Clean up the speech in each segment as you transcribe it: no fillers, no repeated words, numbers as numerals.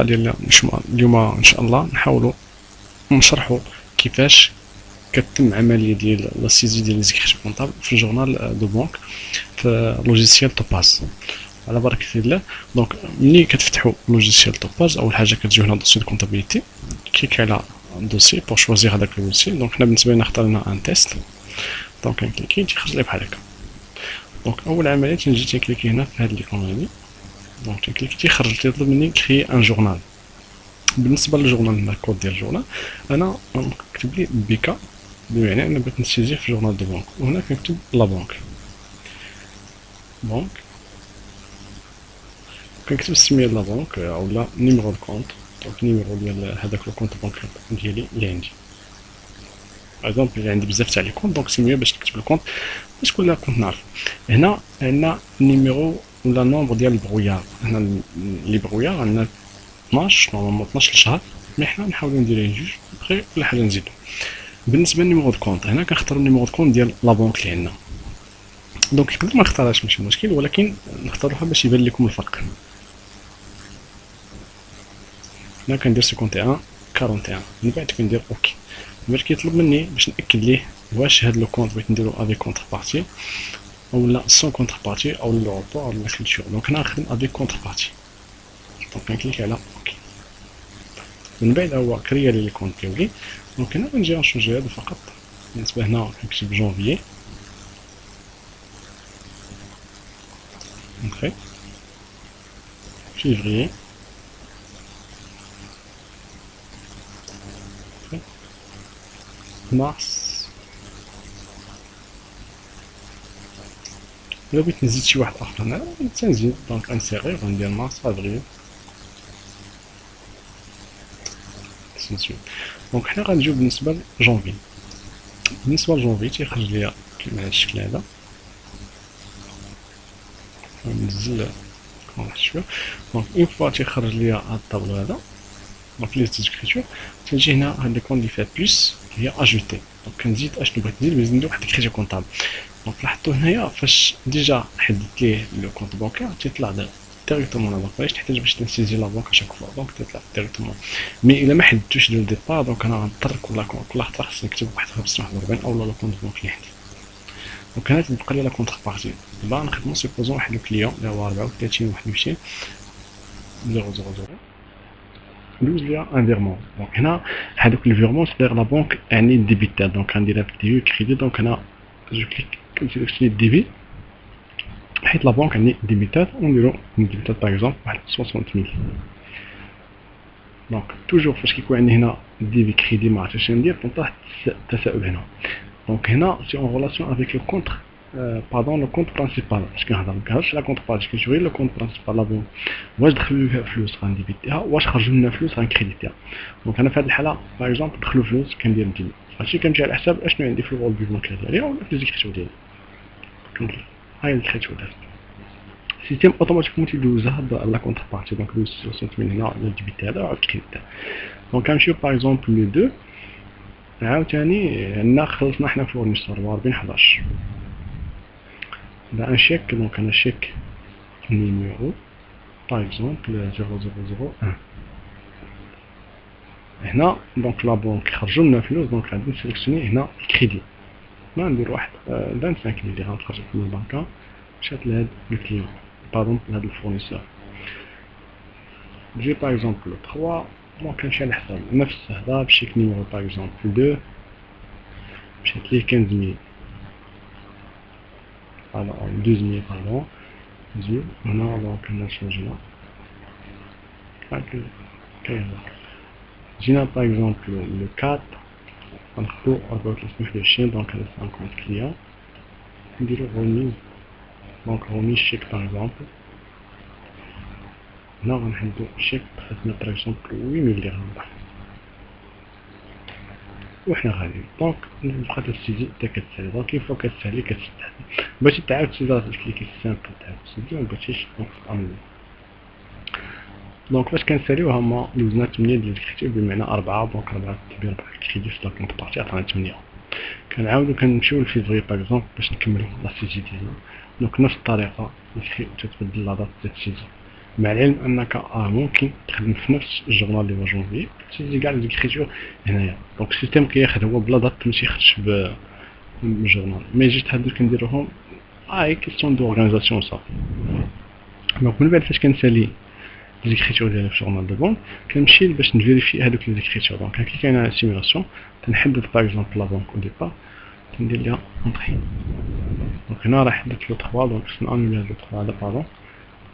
ديال اليوم ان شاء الله نحاولوا نشرحوا كيفاش كتم عمليه ديال لا سيزي ديال لي زيكريتور كونطابل في الجورنال دو بنك في لوجيسيال توباز على بركه الله. دونك ملي كتفتحوا لوجيسيال توباز اول حاجه كتجيو هنا دوسي دو كونطابيليتي كليك على دوسي بور شوازيغ هذاك الدوسي. دونك حنا بالنسبه لنا اخترنا ان تيست دونك كنكليكي تيخرج لي بحال هكا. دونك اول عمليه تنجي تنكليكي هنا في هاد ليكون هادي دونك تنكليكي تيخرج تيطلب مني كري ان جورنال. بالنسبه للجورنال الكود ديال الجورنال انا كتب لي بيكا بمعنى انا بغيت نسيزي في جورنال دو بنك وهنا كنكتب لا بنك كنكتب السميه ديال لا بنك اولا نيميرو دو كونت. دونك نيميرو ديال هذاك لو كونت بنك ديالي اللي عندي اكزومبل اللي عندي بزاف تاع لي كونت دونك سي ميو باش نكتب الكونت باش كل كنت نعرف. هنا عندنا نيميرو ولا نومبر ديال البرويار. هنا لي برويار عندنا 12 نورمالمون 12 شهر مي حنا نحاولوا نديرو جوج بخي كل حاجه نزيدو. بالنسبه للنيميرو دو كونت هنا كنختاروا النيميرو دو كونت ديال لا بنك اللي عندنا. دونك نقدر ما نختارهاش ماشي مشكل ولكن نختاروها باش يبان لكم الفرق. هنا كندير 51 41 من بعد كندير اوكي. من بعد كيطلب مني باش ناكد ليه واش هاد لو كونت بغيت نديرو افيك كونتر بارتي اولا سون كونتر بارتي او لوروبور ولا كلتور. دونك هنا نخدم افيك كونتر بارتي دونك كنكليك على اوكي. من بعد هو كريا لي الكونت ديالي. دونك هنا غنجي نشونجي هذا فقط. بالنسبه هنا كنكتب جونفيي اوكي فيفري مارس. الا بغيت نزيد شي واحد اخر هنا تنزيد دونك انسيري غندير مارس افريل سنسيو. دونك حنا غنجيو بالنسبه لجونفي. بالنسبه لجونفي تيخرج ليا كيما هذا الشكل هذا. ننزل واحد شويه. دونك اون فوا تيخرج ليا هاد الطابلو هذا دونك ليست ديسكريبسيون تنجي هنا هاد ليكون اللي فيها بلس هي اجوتي. دونك كنزيد اشنو بغيت ندير. بغيت ندير واحد الكريدي كونطابل. دونك لاحظتوا هنايا فاش ديجا حددت ليه لو كونط بانكير تيطلع ديريكتومون. دونك مابقاش تحتاج باش تنسيزي لا بنك اشاك فوا دونك تيطلع ديريكتومون. مي الا ما حددتوش ديال الديبار دونك انا غنضطر كل خطره خصني نكتب واحد 541 اولا لو كونط بانك اللي عندي. دونك هنا تبقى لي لا كونتر بارتي. دابا نخدمو سيبوزون واحد الكليون اللي هو 34 21 000 ندوز ليها ان فيرمون. دونك هنا هادوك الفيرمون صدير لا بنك يعني ديبيتات. دونك غنديرها بالديبي كريدي. دونك هنا جو كليك كنسيليكسيوني الديبي حيت لا بنك عندي ديبيتات ونديرو ديبيتات باغ اكزومبل واحد 60000. دونك توجور فاش كيكون عندي هنا ديبي كريدي ما عرفتش ندير كنطيح التساؤل هنا. دونك هنا سي اون ريلاسيون افيك لو كونتر باردون لو كونت برينسيبال. باش كنهضر مكنهضرش على كونت بارتي كنشوف غير لو كونت برينسيبال لا بنك واش دخلوا فيها فلوس غنديبيتيها واش خرجوا لنا فلوس غنكريديتيها. دونك انا في هذه الحاله باغ اكزومبل دخلوا فلوس كندير ديبي. هادشي كنمشي على حساب اشنو عندي في الرول دو بنك ديالي ولا في ليزيكريسيون ديالي. هاي الكريتو داز السيستيم اوتوماتيكمون تيدوزها لا كونتر بارتي. دونك دوز 60 من هنا ديبيتي هذا وعاود كريديتها. دونك غنمشيو باغ اكزومبل لو 2 عاوتاني عندنا خلصنا حنا فورنيسور 40 11 là un chèque. Donc un chèque numéro par exemple 0001 هنا دونك لا بنك خرجوا لنا فلوس. دونك غادي نسيليكسيوني هنا الكريدي. ما ندير واحد 25 اللي غنخرج من البنكه مشات لهاد الكليون باغ لهاد الفورنيسور. نجي باغ اكزومبل 3 دونك نمشي على حساب نفس هذا بشيك نيميرو باغ اكزومبل 2 مشات ليه 15000 alors 12000 pardon زيد هنا دونك هنا شونجنا كاين جينا باغ اكزومبل لو 4 غنخدو 24 دونك هذا 50 كليون نديرو غوميز. دونك غوميز شيك باغ اكزومبل هنا غنحدو شيك خدنا باغ اكزومبل 8000 درهم وحنا غاديين. دونك نبقى تسيدي حتى كتسالي. دونك فوا كتسالي كتسد باش تعاود تسيدي كليكي سامبل تعاود تسيدي ومبغيتيش دونك تعمل. دونك فاش كنساليوها هما دوزنا 8 ديال الكريدي بمعنى 4 دونك 4 تبي 4 كريدي في لاكونت بارتي عطانا 8. كنعاودو كنمشيو لفيفري باغ اكزومبل باش نكملو لا سيزي ديالنا. دونك نفس الطريقه تتبدل لا دات ديال السيزي. مع العلم انك ممكن تخدم في نفس الجورنال اللي هو جونفي تسجل كاع لي زيكريتور هنايا. دونك السيستيم كياخد هو بلا دات ما تيخدش بالجورنال، مي جيت هادو كنديروهم هي كيستيون دورغانيزاسيون صافي. دونك من بعد فاش كنسالي لي زيكريتور ديالي في جورنال دو بونك كنمشي باش نفيريفي هادوك لي زيكريتور. دونك كنكليكي على سيمولاسيون، تنحدد باغ اكزومبل لا بونك او ديبار، كندير ليها اونطري. دونك هنا راه حددت لو 3، دونك خصنا انولي هاد لو 3 هذا باردون.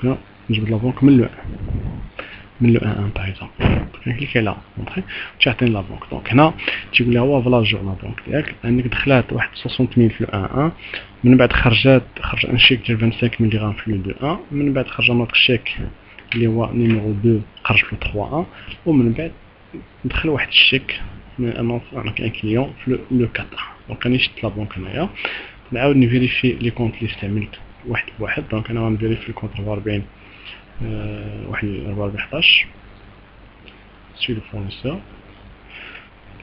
دونك نجبد لا بونك من لو من لو 1 باغ اكزومبل، كنكليكي على اونطري وتعطيني لا بونك. دونك هنا تيقول لي هو فوالا الجورنال بونك ديالك، انك دخلات واحد 60000 في لو 1 من بعد خرج ان شيك ديال 25 ملغ في لو 2 من بعد خرج نوت شيك اللي هو نيميرو 2 خرج في لو 3 ومن بعد دخل واحد الشيك من انونس ان كليون في لو 4. دونك راني شفت لا بونك هنايا، نعاود نفيريفي لي كونط اللي استعملت واحد بواحد. دونك انا غنفيريفي الكونط 44 واحد 44 11 سي لو فورنيسور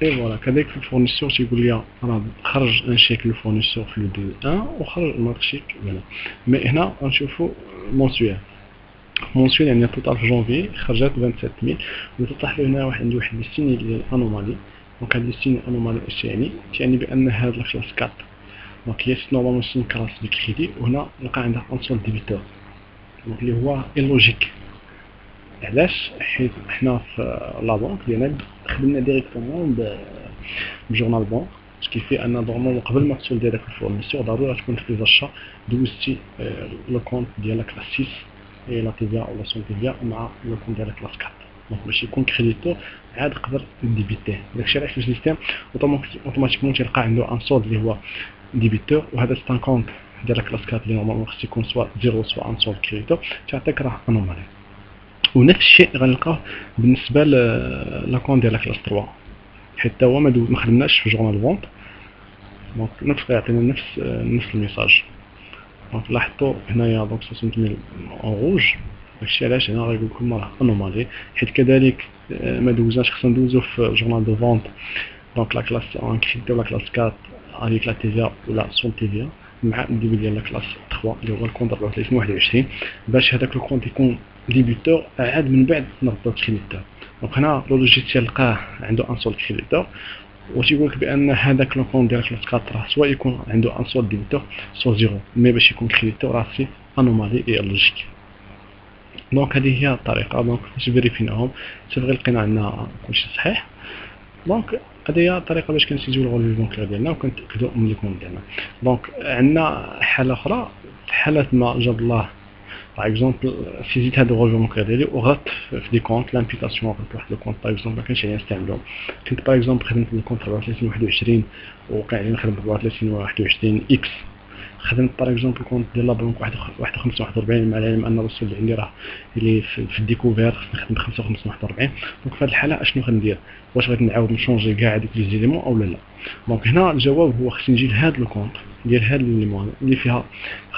اي فوالا. كذلك في الفورنيسور تيقول لي راه خرج ان شيك لو فورنيسور في لو 2 وخرج نوت شيك هنا. مي هنا غنشوفو مونسيوال يعني توتال في جونفي خرجت 27000 وتطلع له هنا عنده واحد السيني ديال الانومالي. دونك هاد السيني انومالي اش يعني بان هاد الكلاس 4 دونك هي نورمالمون سين كلاس دي كريدي، وهنا نلقى عندها انسول ديبيتور دونك اللي هو اللوجيك. علاش؟ حيت حنا في لا بونك ديالنا خدمنا ديريكتومون بجورنال بونك، كيفي ان نورمالمون قبل ما تسول ديالك الفورنيسور ضروري تكون في ليزاشا دوزتي لو كونت ديالك لا 6 اي لا تي في او لا سون تي في مع لو كونت ديالك لاس 4. دونك باش يكون كريديتور عاد قدر ديبيتيه. داكشي علاش السيستيم اوتوماتيكمون تلقى عنده ان سولد اللي هو ديبيتور، وهذا سان كونت ديالك لاس 4 اللي نورمالمون خص يكون سوا 0 سوا ان سولد كريديتور تعطيك راه انومالي. ونفس الشيء غنلقاه بالنسبه لا كونت ديال كلاس 3 حيت هو ما خدمناش في جورنال فونت. دونك نفس يعطينا نفس الميساج. دونك لاحظتوا هنايا دونك 60000 اون روج. داكشي علاش هنا غيقول لكم راه انومالي، حيت كذلك ما دوزناش خصنا ندوزو في جورنال دو فونت. دونك لا كلاس ان كريدي ولا كلاس 4 افيك لا تي في ولا سون تي في مع الديبي ديال لا كلاس 3 اللي هو الكونت 3421 باش هذاك الكونت يكون ديبيتور عاد من بعد نربطو كريديتور. دونك هنا لو لوجيسيال لقاه عنده ان سول كريديتور وتيقول لك بان هذاك لو كونت ديال كلاس 4 سواء يكون عنده ان سول ديبيتور سوا زيرو، مي باش يكون كريديتور راه سي انومالي اي لوجيك. دونك هذه هي الطريقه. دونك فاش فيريفيناهم صافي لقينا عندنا كلشي صحيح. دونك هذه هي الطريقه باش كنسيزيو الغولي بونكير ديالنا وكنتاكدوا من لي كونت ديالنا. دونك عندنا حاله اخرى في حاله ما جاب الله باغ اكزومبل سيزيت هذا الغولي بونكير ديالي وغلطت في دي كونت لامبيتاسيون غلطت واحد لو كونت باغ اكزومبل ما كانش عليا نستعملو. كنت باغ اكزومبل خدمت الكونت 3421 وكان عليا نخدم 3421 اكس. خدمت باغ اكزومبل كونت ديال لا بنك 5141 مع العلم ان الرسول اللي عندي راه اللي في الديكوفير خصني نخدم 5541. دونك في هذه الحاله اشنو غندير؟ واش غادي نعاود نشونجي كاع هذوك لي زيليمون او لا؟ دونك هنا الجواب هو خصني نجي لهاد لو كونت ديال هاد ليمون اللي فيها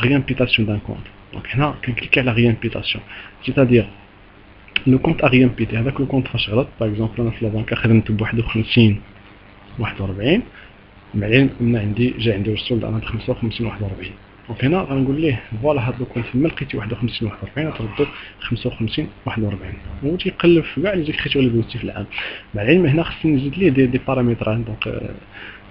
ريامبيتاسيون دان كونت. دونك هنا كنكليكي على ريامبيتاسيون سيتادير لو كونت ريامبيتي هذاك لو كونت فاش غلط. باغ اكزومبل انا في لا بنك خدمت ب 51 41 مع العلم ان عندي جا عندي الرسول انا ب 55 41. دونك هنا غنقول ليه فوالا هاد لو كونت فين لقيتي 51 41 غتردو 55 41 هو تيقلب في كاع لي زيكريتور اللي دوزتي في العام. مع العلم هنا خصني نزيد ليه دي بارامترات. دونك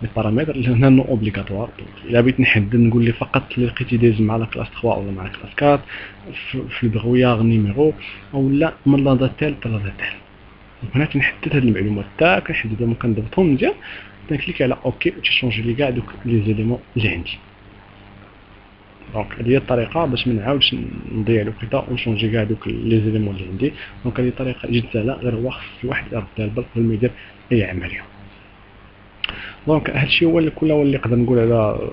لي بارامتر اللي هنا نو اوبليغاتوار. الا بغيت نحدد نقول ليه فقط اللي لقيتي دايز مع لا كلاس 3 ولا مع كلاس 4 في البغوياغ نيميرو ولا من لا دات تال حتى لا دات تال. دونك هنا تنحدد هاد المعلومات تا كنحددهم وكنضبطهم مزيان كنكليك على اوكي وتيشونجي لي كاع دوك لي زيليمون اللي عندي. دونك هذه هي الطريقه باش ما نعاودش نضيع الوقت ونشونجي كاع دوك لي زيليمون اللي عندي. دونك هذه طريقه جد سهله غير هو خص الواحد يردها البال قبل ما يدير اي عمليه. دونك هادشي هو اللي كله اللي نقدر نقول على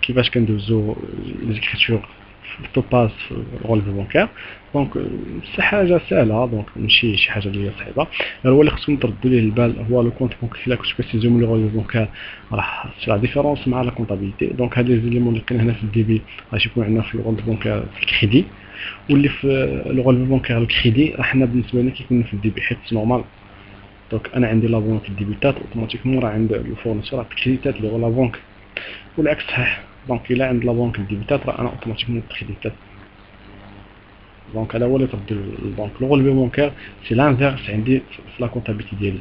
كيفاش كندوزو ليزيكريتور توباز في الغولف بونكير. دونك شي حاجه سهله. دونك ماشي شي حاجه اللي صعيبه. هو اللي خصكم تردوا ليه البال هو لو كونت بونك الا كنتو كتسيزيو من الغولف بونكير راه سي لا ديفيرونس مع لا كونطابيليتي. دونك هاد لي زيليمون اللي لقينا هنا في الديبي غادي يكون عندنا في الغولف بونكير في الكريدي واللي في الغولف بونكير الكريدي راه حنا بالنسبه لنا كيكون في الديبي حيت نورمال. دونك انا عندي لا بونك الديبيتات اوتوماتيكمون راه عند الفورنيسور الكريديتات اللي هو لا بونك والعكس صحيح. دونك الا عند لا بونك الديبيتات راه انا اوتوماتيكمون الكريديتات. دونك هذا هو اللي تردو للبنك. لو غولفي بونكير سي لانفيرس عندي في لا كونتابيلتي ديالي،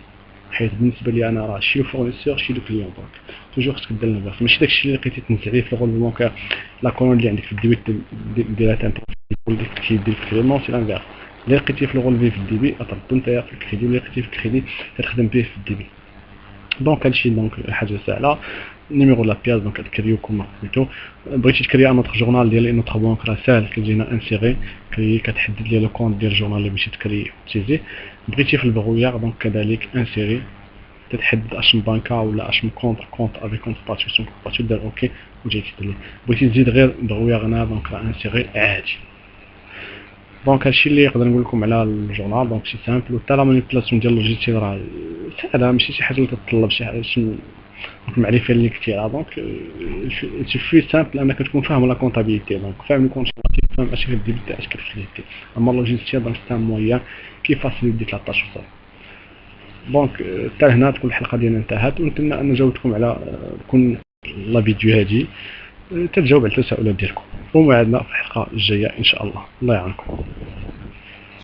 حيت بالنسبه لي انا راه شي فورنيسور شي لو كليون. دونك توجور خصك دير لانفيرس، ماشي داكشي اللي لقيتي تنزل عليه في الغولفي بونكير لا كولون اللي عندك في الديبي ديرها انت واللي كيدير في الكريدي. نو سي لانفيرس، اللي لقيتيه في الغولفي في الديبي تردو نتايا في الكريدي، اللي لقيتيه في الكريدي تخدم به في الديبي. دونك هادشي دونك حاجه سهله. نيميرو لا بياس دونك كتكريو كوما سميتو. بغيتي تكري ان اوتر جورنال ديال نوتر بنك راه ساهل، كتجينا انسيغي كتحدد لي لو كونت ديال الجورنال اللي بغيتي تكري تيزي. بغيتي في البرويار دونك كذلك انسيغي، تتحدد اش من بانكا ولا اش من كونت افيك كونت بارتيسيون بارتي دير اوكي وجاي تدير. بغيتي تزيد غير برويار هنا دونك راه انسيغي عادي. دونك هادشي اللي نقدر نقول لكم على الجورنال. دونك سي سامبل، وتا لا مانيبيلاسيون ديال اللوجيسيال راه ساهله، ماشي شي حاجه اللي تتطلب شي المعرفه اللي كثيره. دونك سوفي سامبل انك تكون فاهم لا كونتابيليتي، دونك فاهم الكونتابيليتي، فاهم اش كديبيتي اش كتخليتي. اما اللوجيسيال دونك سي مويان كي فاسيليتي لا طاش وصافي. دونك حتى هنا تكون الحلقه ديالنا انتهت، ونتمنى ان جاوبتكم على تكون لا فيديو هادي تتجاوب على التساؤلات ديالكم، وموعدنا في الحلقه الجايه ان شاء الله. الله يعاونكم.